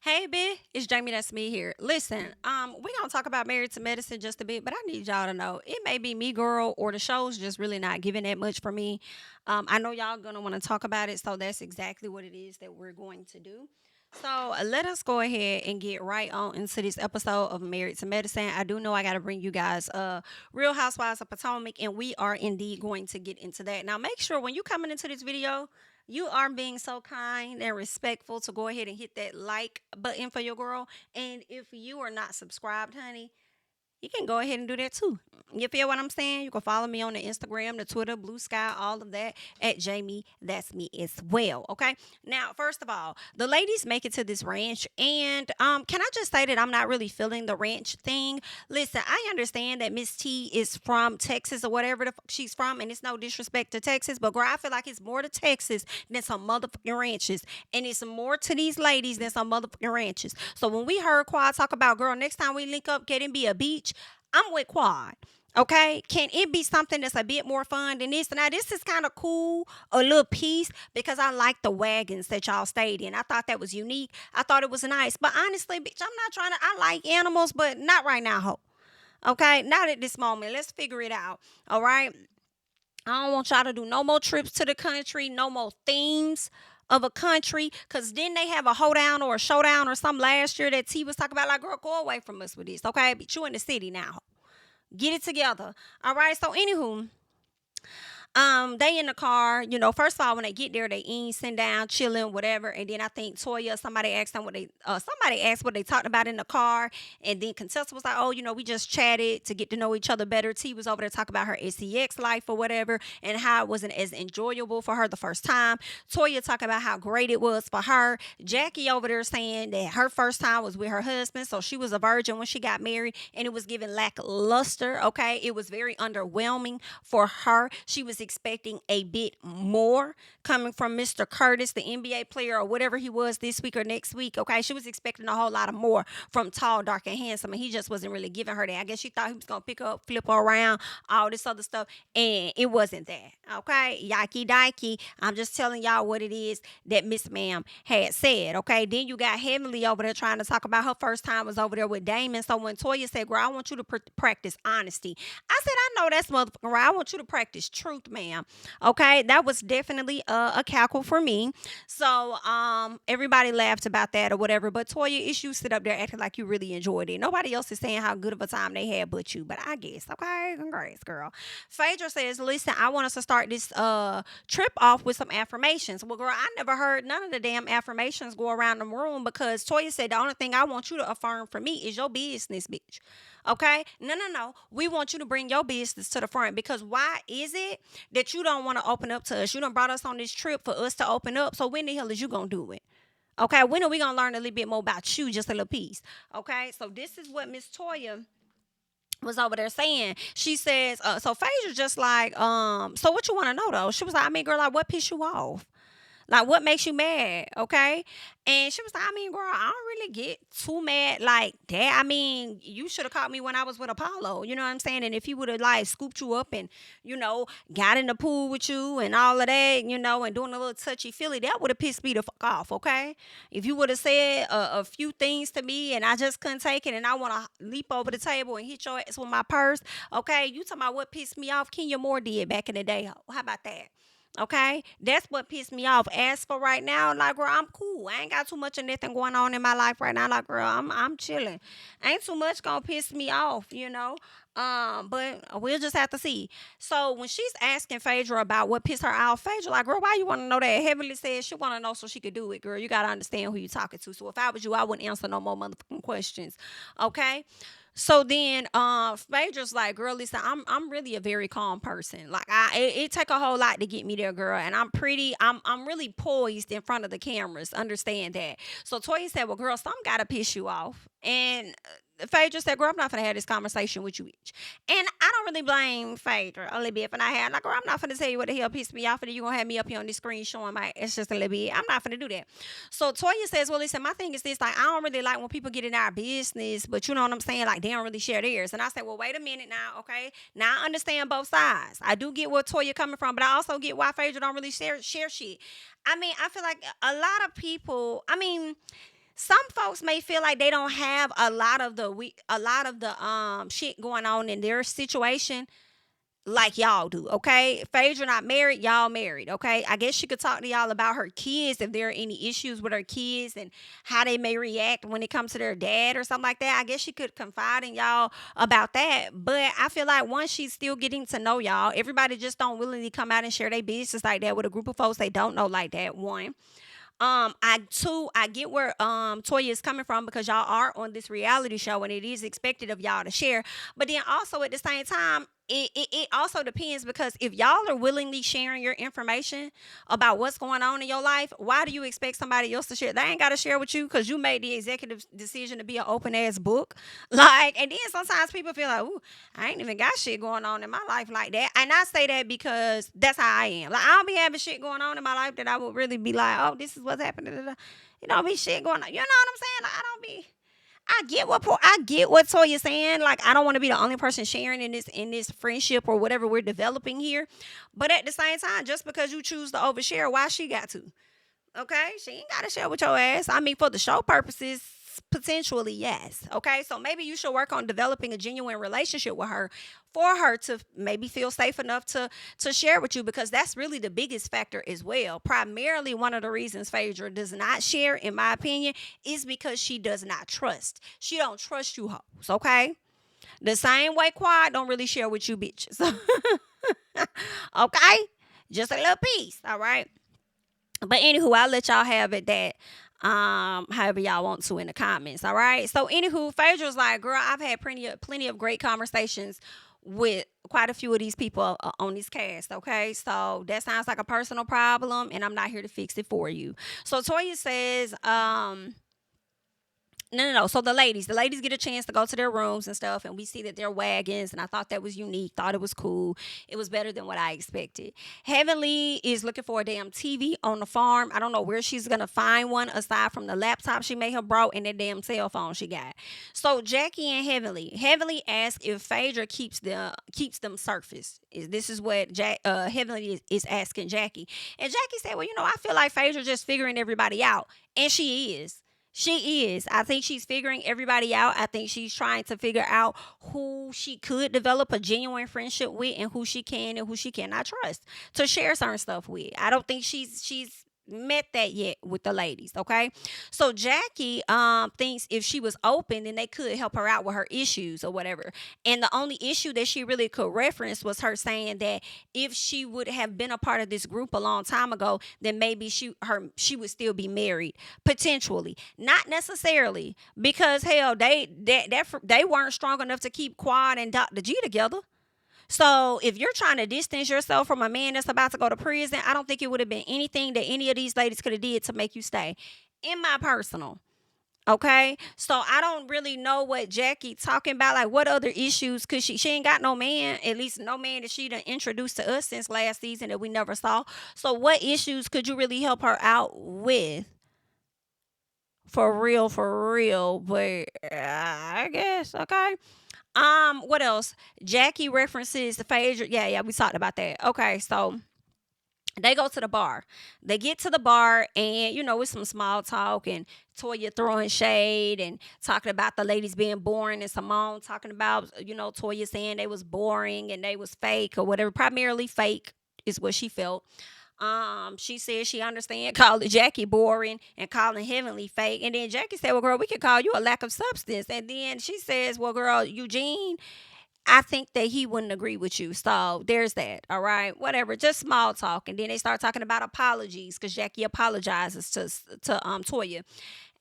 Hey, B, it's JamiThatsMe here. Listen, we're gonna talk about Married to Medicine just a bit, but I need y'all to know it may be me, girl, or the show's just really not giving that much for me. I know y'all gonna want to talk about it, so that's exactly what it is that we're going to do. So let us go ahead and get right on into this episode of Married to Medicine. I do know I got to bring you guys Real Housewives of Potomac, and we are indeed going to get into that. Now, make sure when you coming into this video, you are being so kind and respectful to go ahead and hit that like button for your girl. And if you are not subscribed, honey, you can go ahead and do that too. You feel what I'm saying? You can follow me on the Instagram, the Twitter, Blue Sky, all of that at Jamie. That's me as well. Okay. Now, first of all, the ladies make it to this ranch, and can I just say that I'm not really feeling the ranch thing? Listen, I understand that Miss T is from Texas or whatever the fuck she's from, and it's no disrespect to Texas, but girl, I feel like it's more to Texas than some motherfucking ranches, and it's more to these ladies than some motherfucking ranches. So when we heard Quad talk about, girl, next time we link up, get and be a beach, I'm with Quad. Okay, can it be something that's a bit more fun than this? Now, this is kind of cool, a little piece, because I like the wagons that y'all stayed in. I thought that was unique. I thought it was nice. But honestly, bitch, I'm not trying to, I like animals, but not right now, ho. Okay, not at this moment. Let's figure it out. All right. I don't want y'all to do no more trips to the country, no more themes of a country, because then they have a hoedown or a showdown or something last year that T was talking about. Like, girl, go away from us with this, okay? But you in the city now. Get it together. All right. So, anywho, they in the car, first of all, when they get there, they eating, sitting down, chilling, whatever. And then I think Toya, somebody asked them somebody asked what they talked about in the car. And then Contessa was like, oh, we just chatted to get to know each other better. T was over there talking about her SEX life or whatever and how it wasn't as enjoyable for her the first time. Toya talking about how great it was for her. Jackie over there saying that her first time was with her husband. So she was a virgin when she got married and it was giving lackluster. Okay. It was very underwhelming for her. She was expecting a bit more coming from Mr. Curtis, the NBA player or whatever he was this week or next week. Okay, she was expecting a whole lot of more from tall, dark, and handsome, and he just wasn't really giving her that. I guess she thought he was gonna pick her up, flip her around, all this other stuff, and it wasn't that. Okay, yikey dikey. I'm just telling y'all what it is that Miss Ma'am had said. Okay, then you got Heavenly over there trying to talk about her first time was over there with Damon. So when Toya said, "Girl, I want you to practice honesty," I said, "I know that's motherfucking right. I want you to practice truth, ma'am." Okay, that was definitely a cackle for me. So everybody laughed about that or whatever. But Toya, it's you sit up there acting like you really enjoyed it. Nobody else is saying how good of a time they had but you. But I guess, okay, congrats, girl. Phaedra says, "Listen, I want us to start this trip off with some affirmations." Well, girl, I never heard none of the damn affirmations go around the room because Toya said the only thing I want you to affirm for me is your business, bitch. Okay? No, no, no. We want you to bring your business to the front because why is it that you don't want to open up to us? You done brought us on this trip for us to open up. So when the hell is you going to do it? Okay? When are we going to learn a little bit more about you? Just a little piece. Okay? So this is what Miss Toya was over there saying. She says, so Phaedra's just like, so what you want to know though? She was like, I mean, girl, like what pissed you off? Like, what makes you mad? Okay. And she was like, I mean, girl, I don't really get too mad like that. I mean, you should have caught me when I was with Apollo. You know what I'm saying? And if he would have, like, scooped you up and, got in the pool with you and all of that, and doing a little touchy feely, that would have pissed me the fuck off. Okay. If you would have said a few things to me and I just couldn't take it and I want to leap over the table and hit your ass with my purse. Okay. You talking about what pissed me off? Kenya Moore did back in the day. How about that? Okay, that's what pissed me off. As for right now, like girl, I'm cool. I ain't got too much of nothing going on in my life right now. Like girl, I'm chilling. Ain't too much gonna piss me off. But we'll just have to see. So when she's asking Phaedra about what pissed her off, Phaedra like, girl, why you want to know that? Heavenly says she want to know so she could do it, girl. You gotta understand who you talking to. So if I was you, I wouldn't answer no more motherfucking questions. Okay. So then Phaedra's like, girl, listen, I'm really a very calm person. Like it take a whole lot to get me there, girl. And I'm really poised in front of the cameras. Understand that. So Toya said, well, girl, something gotta piss you off. And Phaedra said, girl, I'm not gonna have this conversation with you, bitch. And I don't really blame Phaedra a little bit for not having, like, girl, I'm not gonna tell you what the hell pissed me off, and then you gonna have me up here on this screen showing my, it's just a little bit. I'm not gonna do that. So Toya says, well, listen, my thing is this, like, I don't really like when people get in our business, but you know what I'm saying? Like, they don't really share theirs. And I said, well, wait a minute now, okay? Now I understand both sides. I do get where Toya coming from, but I also get why Phaedra don't really share shit. I mean, I feel like a lot of people, I mean, some folks may feel like they don't have a lot of the shit going on in their situation like y'all do, okay? Phaedra not married, y'all married, okay? I guess she could talk to y'all about her kids if there are any issues with her kids and how they may react when it comes to their dad or something like that. I guess she could confide in y'all about that. But I feel like once she's still getting to know y'all, everybody just don't willingly come out and share their business like that with a group of folks they don't know like that. One. I get where Toya is coming from because y'all are on this reality show and it is expected of y'all to share. But then also at the same time, it also depends because if y'all are willingly sharing your information about what's going on in your life, why do you expect somebody else to share? They ain't got to share with you because you made the executive decision to be an open ass book. Like, and then sometimes people feel like, ooh, I ain't even got shit going on in my life like that. And I say that because that's how I am. Like, I don't be having shit going on in my life that I would really be like, oh, this is what's happening. You know, be shit going on. You know what I'm saying? Like, I don't be. I get what Toya's saying. Like, I don't want to be the only person sharing in this friendship or whatever we're developing here. But at the same time, just because you choose to overshare, why she got to? Okay, she ain't got to share with your ass. I mean, for the show purposes, potentially yes. Okay, so maybe you should work on developing a genuine relationship with her for her to maybe feel safe enough to share with you, because that's really the biggest factor as well. Primarily, one of the reasons Phaedra does not share, in my opinion, is because she does not trust. She don't trust you hoes. Okay, the same way Quad don't really share with you bitches. Okay, just a little piece. All right. But anywho, I'll let y'all have it that however y'all want to in the comments. All right. So anywho, Phaedra's like, girl, I've had plenty of great conversations with quite a few of these people on this cast. Okay. So that sounds like a personal problem and I'm not here to fix it for you. So Toya says, no. So the ladies get a chance to go to their rooms and stuff, and we see that they're wagons, and I thought that was unique. Thought it was cool. It was better than what I expected. Heavenly is looking for a damn TV on the farm. I don't know where she's gonna find one aside from the laptop she may have brought and that damn cell phone she got. So Jackie and Heavenly asked if Phaedra keeps them surface. This is what Heavenly is asking Jackie, and Jackie said, well, I feel like Phaedra just figuring everybody out, and she is. She is. I think she's figuring everybody out. I think she's trying to figure out who she could develop a genuine friendship with and who she can and who she cannot trust to share certain stuff with. I don't think she's met that yet with the ladies. Okay, so Jackie thinks if she was open, then they could help her out with her issues or whatever. And the only issue that she really could reference was her saying that if she would have been a part of this group a long time ago, then maybe she would still be married, potentially. Not necessarily, because hell, they weren't strong enough to keep Quad and Dr. G together. So if you're trying to distance yourself from a man that's about to go to prison, I don't think it would have been anything that any of these ladies could have did to make you stay. In my personal. Okay, so I don't really know what Jackie talking about. Like, what other issues could she ain't got no man, at least no man that she done introduced to us since last season that we never saw. So what issues could you really help her out with? For real. But I guess, okay. What else? Jackie references the Phaedra. Yeah, we talked about that. Okay, so they go to the bar. They get to the bar and, with some small talk and Toya throwing shade and talking about the ladies being boring and Simone talking about, Toya saying they was boring and they was fake or whatever. Primarily fake is what she felt. She said she understand calling Jackie boring and calling Heavenly fake. And then Jackie said, well, girl, we could call you a lack of substance. And then she says, well, girl, Eugene, I think that he wouldn't agree with you. So there's that. All right. Whatever. Just small talk. And then they start talking about apologies because Jackie apologizes to Toya.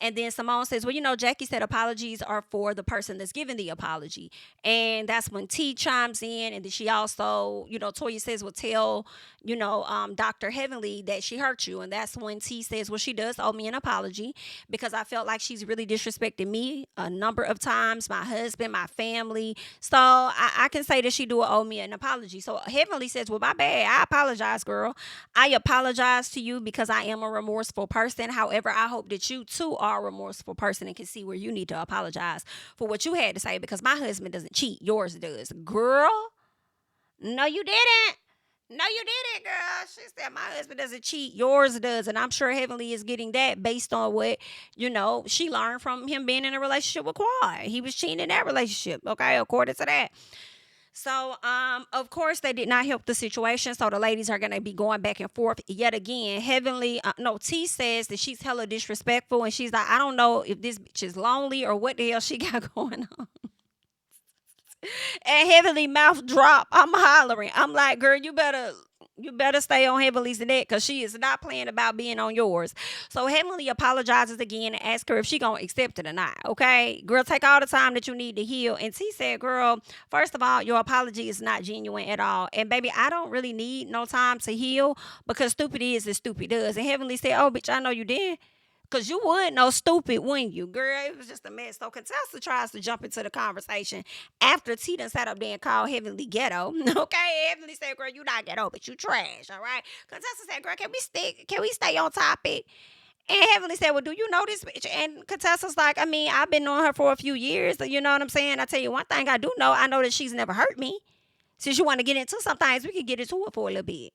And then Simone says, well, Jackie said apologies are for the person that's giving the apology. And that's when T chimes in. And then she also, Toya says, well, tell, Dr. Heavenly that she hurt you. And that's when T says, well, she does owe me an apology because I felt like she's really disrespected me a number of times, my husband, my family. So I can say that she do owe me an apology. So Heavenly says, well, my bad. I apologize, girl. I apologize to you because I am a remorseful person. However, I hope that you too are a remorseful person and can see where you need to apologize for what you had to say, because my husband doesn't cheat, yours does. Girl, no, you didn't. No, you didn't, girl. She said, my husband doesn't cheat. Yours does. And I'm sure Heavenly is getting that based on what, she learned from him being in a relationship with Quad. He was cheating in that relationship, okay, according to that. So, of course, they did not help the situation. So the ladies are going to be going back and forth yet again. Heavenly, T says that she's hella disrespectful. And she's like, I don't know if this bitch is lonely or what the hell she got going on. And Heavenly mouth drop. I'm hollering. I'm like, girl, you better stay on Heavenly's neck because she is not playing about being on yours. So Heavenly apologizes again and asks her if she gonna accept it or not. Okay, girl, take all the time that you need to heal. And T said, girl, first of all, your apology is not genuine at all. And baby, I don't really need no time to heal because stupid is as stupid does. And Heavenly said, oh, bitch, I know you did. Because you would know stupid, wouldn't you? Girl, it was just a mess. So Contessa tries to jump into the conversation after T done sat up there and called Heavenly ghetto. Okay, Heavenly said, girl, you not ghetto, but you trash, all right? Contessa said, girl, can we stay on topic? And Heavenly said, well, do you know this bitch? And Contessa's like, I mean, I've been knowing her for a few years. You know what I'm saying? I tell you one thing I do know. I know that she's never hurt me. Since you want to get into some things, we can get into it for a little bit.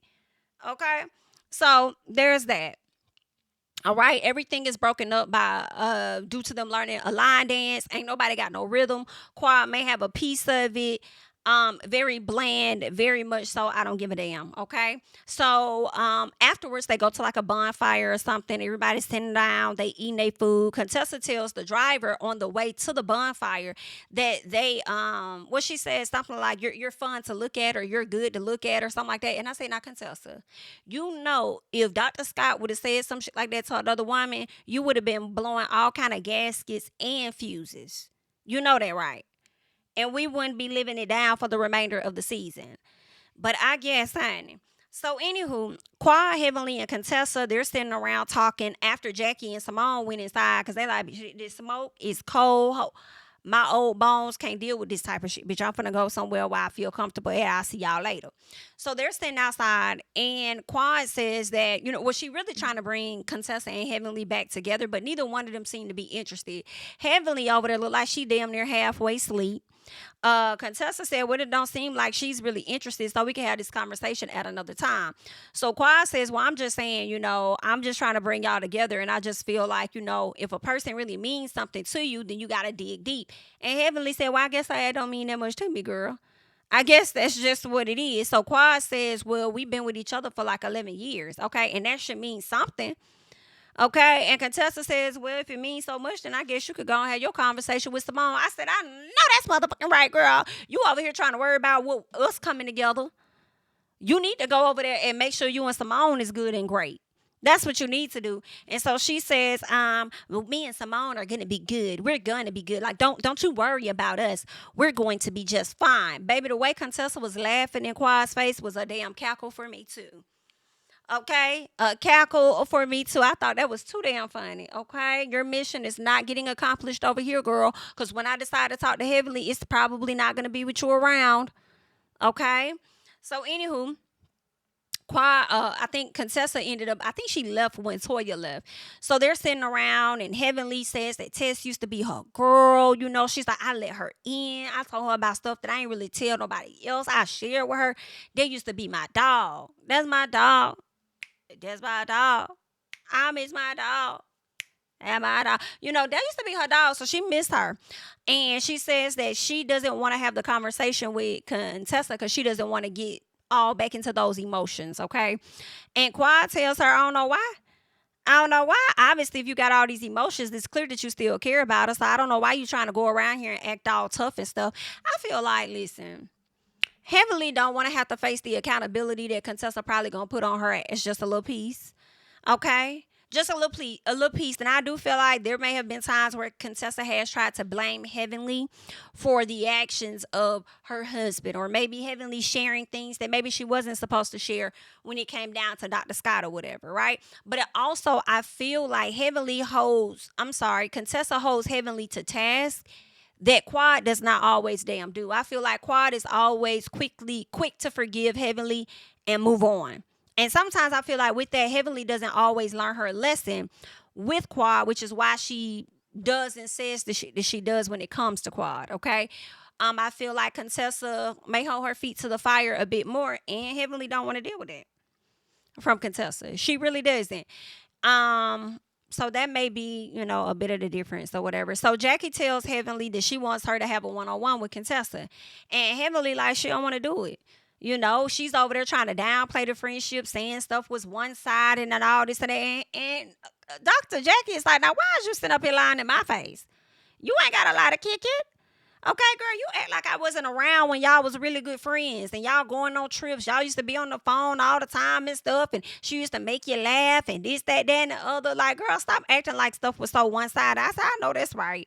Okay? So there's that. All right, everything is broken up by due to them learning a line dance. Ain't nobody got no rhythm. Quad may have a piece of it. Very bland, very much so. I don't give a damn. Okay. So afterwards they go to like a bonfire or something. Everybody's sitting down, they eating their food. Contessa tells the driver on the way to the bonfire that they what she says, something like you're fun to look at or you're good to look at or something like that. And I say, now Contessa, if Dr. Scott would have said some shit like that to another woman, you would have been blowing all kind of gaskets and fuses. You know that, right? And we wouldn't be living it down for the remainder of the season. But I guess, honey. So, anywho, Quad, Heavenly, and Contessa, they're sitting around talking after Jackie and Simone went inside because they like, this smoke is cold. My old bones can't deal with this type of shit. Bitch, I'm finna go somewhere where I feel comfortable. Yeah, I'll see y'all later. So they're sitting outside, and Quad says that, she really trying to bring Contessa and Heavenly back together, but neither one of them seem to be interested. Heavenly over there look like she damn near halfway asleep. Contessa said, well, it don't seem like she's really interested, so we can have this conversation at another time. So Quad says, well, I'm just saying, I'm just trying to bring y'all together, and I just feel like, if a person really means something to you, then you gotta dig deep. And Heavenly said, well, I guess that don't mean that much to me, girl. I guess that's just what it is. So Quad says, well, we've been with each other for like 11 years, okay, and that should mean something. Okay, and Contessa says, well, if it means so much, then I guess you could go and have your conversation with Simone. I said, I know that's motherfucking right, girl. You over here trying to worry about us coming together. You need to go over there and make sure you and Simone is good and great. That's what you need to do. And so she says, well, me and Simone are going to be good. We're going to be good. Like, don't you worry about us. We're going to be just fine. Baby, the way Contessa was laughing in Quad's face was a damn cackle for me, too. Okay, a cackle for me too. I thought that was too damn funny. Okay, your mission is not getting accomplished over here, girl. Because when I decide to talk to Heavenly, it's probably not going to be with you around. Okay, so anywho, Quad, I think Contessa I think she left when Toya left. So they're sitting around, and Heavenly says that Tess used to be her girl. She's like, I let her in. I told her about stuff that I ain't really tell nobody else. I shared with her. They used to be my dog. That's my dog. That's my dog. I miss my dog. And my dog. That used to be her dog, so she missed her. And she says that she doesn't want to have the conversation with Contessa because she doesn't want to get all back into those emotions, okay? And Quad tells her, I don't know why. I don't know why. Obviously, if you got all these emotions, it's clear that you still care about us. So I don't know why you trying to go around here and act all tough and stuff. I feel like, listen, Heavenly don't want to have to face the accountability that Contessa probably going to put on her as just a little piece. Okay? Just a little piece. And I do feel like there may have been times where Contessa has tried to blame Heavenly for the actions of her husband. Or maybe Heavenly sharing things that maybe she wasn't supposed to share when it came down to Dr. Scott or whatever, right? But also, I feel like Contessa holds Heavenly to task that Quad does not always damn do. I feel like Quad is always quick to forgive Heavenly and move on. And sometimes I feel like with that, Heavenly doesn't always learn her lesson with Quad, which is why she does and says the shit that she does when it comes to Quad, okay? I feel like Contessa may hold her feet to the fire a bit more, and Heavenly don't want to deal with that from Contessa. She really doesn't. So that may be, a bit of the difference or whatever. So Jackie tells Heavenly that she wants her to have a one-on-one with Contessa. And Heavenly, like, she don't want to do it. She's over there trying to downplay the friendship, saying stuff was one-sided and all this and that. And Dr. Jackie is like, now, why is you sitting up here lying in my face? You ain't got a lot to kick it. Okay, girl, you act like I wasn't around when y'all was really good friends and y'all going on trips. Y'all used to be on the phone all the time and stuff, and she used to make you laugh and this, that, and the other. Like, girl, stop acting like stuff was so one-sided. I said, I know that's right.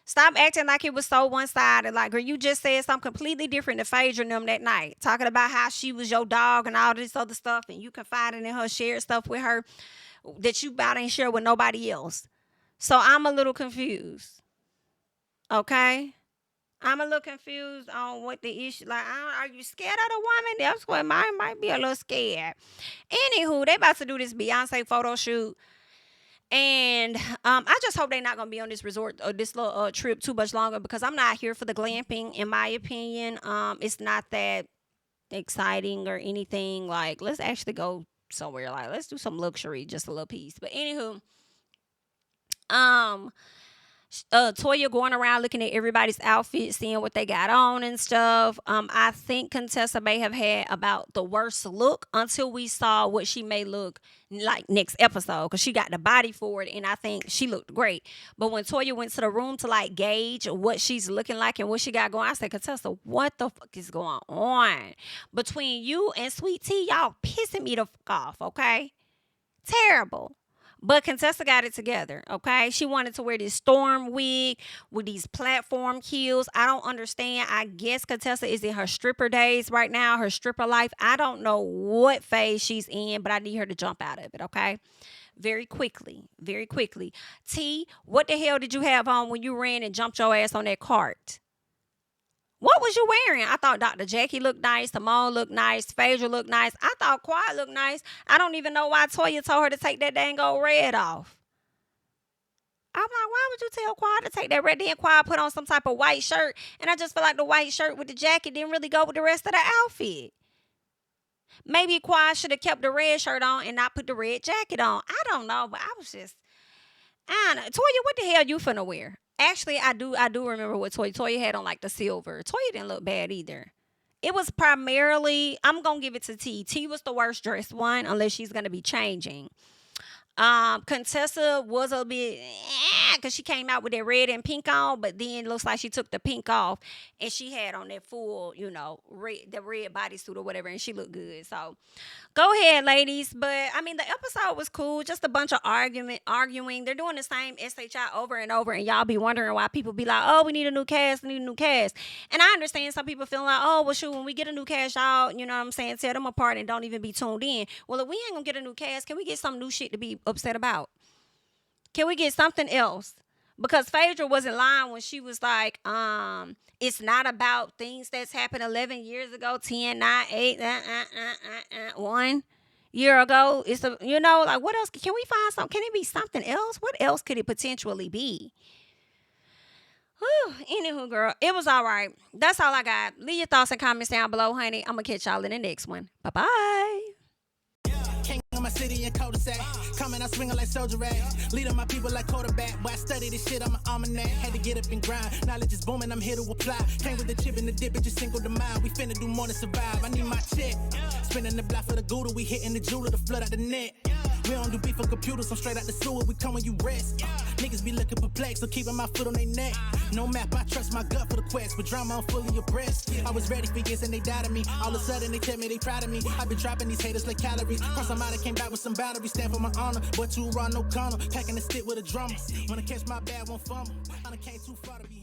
Stop acting like it was so one-sided. Like, girl, you just said something completely different to Phaedra and them that night, talking about how she was your dog and all this other stuff, and you confided in her, shared stuff with her that you about ain't share with nobody else. So I'm a little confused. Okay? I'm a little confused on what the issue. Like, are you scared of the woman? That's what mine might be a little scared. Anywho, they about to do this Beyonce photo shoot. And I just hope they're not going to be on this resort or this little trip too much longer, because I'm not here for the glamping, in my opinion. It's not that exciting or anything. Like, let's actually go somewhere. Like, let's do some luxury, just a little piece. But anywho, Toya going around looking at everybody's outfits, seeing what they got on and stuff. I think Contessa may have had about the worst look until we saw what she may look like next episode, because she got the body for it, and I think she looked great. But when Toya went to the room to like gauge what she's looking like and what she got going, I said, Contessa, what the fuck is going on between you and Sweet Tea? Y'all pissing me the fuck off, okay? Terrible. But Contessa got it together, okay? She wanted to wear this storm wig with these platform heels. I don't understand. I guess Contessa is in her stripper days right now, her stripper life. I don't know what phase she's in, but I need her to jump out of it, okay? Very quickly, very quickly. T, what the hell did you have on when you ran and jumped your ass on that cart? What was you wearing? I thought Dr. Jackie looked nice. Simone looked nice. Phaedra looked nice. I thought Quad looked nice. I don't even know why Toya told her to take that dang old red off. I'm like, why would you tell Quad to take that red? Then Quad put on some type of white shirt, and I just feel like the white shirt with the jacket didn't really go with the rest of the outfit. Maybe Quad should have kept the red shirt on and not put the red jacket on. I don't know, but I don't know. Toya, what the hell you finna wear? Actually, I do remember what Toya had on, like the silver. Toya didn't look bad either. It was primarily, I'm going to give it to T. T was the worst dressed one, unless she's going to be changing. Contessa was a bit, because she came out with that red and pink on, but then it looks like she took the pink off, and she had on that full, the red bodysuit or whatever, and she looked good. So, go ahead, ladies. But, I mean, the episode was cool. Just a bunch of arguing. They're doing the same SHI over and over, and y'all be wondering why people be like, oh, we need a new cast, And I understand some people feeling like, oh, well, shoot, when we get a new cast, y'all, you know what I'm saying, tear them apart and don't even be tuned in. Well, if we ain't gonna get a new cast, can we get some new shit to be upset about? Can we get something else? Because Phaedra wasn't lying when she was like, it's not about things that's happened 11 years ago, 10, 9, 8, 1 year ago. It's like, what else? Can we find something? Can it be something else? What else could it potentially be? Whew. Anywho, girl, it was all right. That's all I got. Leave your thoughts and comments down below, honey. I'm going to catch y'all in the next one. Bye-bye. My city and cul-de-sac, coming out swinging like soldier rag, leading my people like quarterback. Boy, I study this shit, I'm an almanac. Had to get up and grind, knowledge is booming, I'm here to apply. Came with the chip and the dip, it just single the mind. We finna do more than survive, I need my check. Spinning the block for the Gouda, we hitting the jeweler to flood out the net. We don't do beef for computers, I'm straight out the sewer, we come when you rest. Niggas be looking perplexed, so keeping my foot on their neck. No map, I trust my gut for the quest, with drama I'm fully abreast. I was ready for years and they doubted me, all of a sudden they tell me they proud of me. I've been dropping these haters like calories, cross them out, I came back with some boundaries, stand for my honor, but too raw, no corner, packing the stick with a drummer. Wanna catch my bad, won't fumble, I done came too far to be